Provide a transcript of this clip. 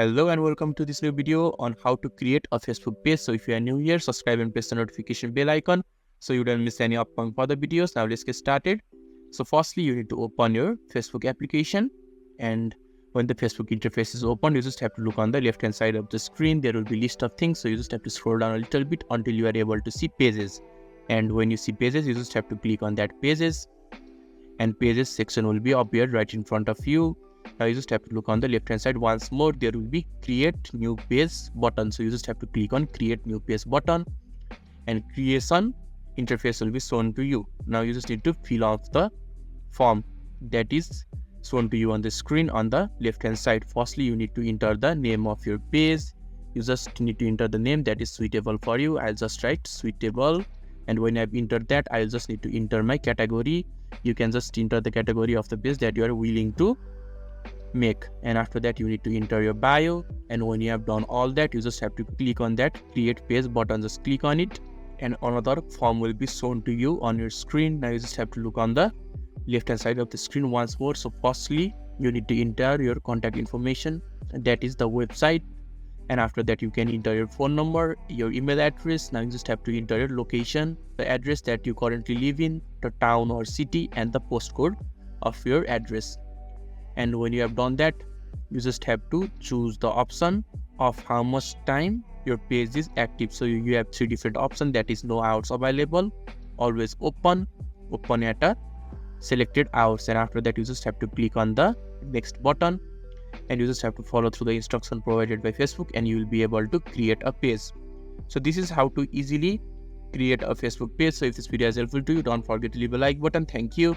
Hello and welcome to this new video on how to create a Facebook page. So if you are new here, subscribe and press the notification bell icon so you don't miss any upcoming further videos. Now let's get started. So firstly, you need to open your Facebook application, and when the Facebook interface is open, you just have to look on the left hand side of the screen. There will be a list of things, so you just have to scroll down a little bit until you are able to see pages. And when you see pages, you just have to click on that pages, and pages section will be appeared right in front of you. Now you just have to look on the left hand side once more. There will be create new page button, so you just have to click on create new page button, and creation interface will be shown to you. Now you just need to fill out the form that is shown to you on the screen on the left hand side. Firstly, you need to enter the name of your page. You just need to enter the name that is suitable for you. I'll just write suitable, and when I've entered that, I'll just need to enter my category. You can just enter the category of the page that you are willing to make, and after that you need to enter your bio. And when you have done all that, you just have to click on that create page button. Just click on it and another form will be shown to you on your screen. Now you just have to look on the left hand side of the screen once more. So firstly, you need to enter your contact information, that is the website, and after that you can enter your phone number, your email address. Now you just have to enter your location, the address that you currently live in, the town or city, and the postcode of your address. And when you have done that, you just have to choose the option of how much time your page is active. So you have three different options, that is no hours available, always open, open at a selected hours, and after that you just have to click on the next button, and you just have to follow through the instruction provided by Facebook, and you will be able to create a page. So this is how to easily create a Facebook page. So if this video is helpful to you, don't forget to leave a like button. Thank you.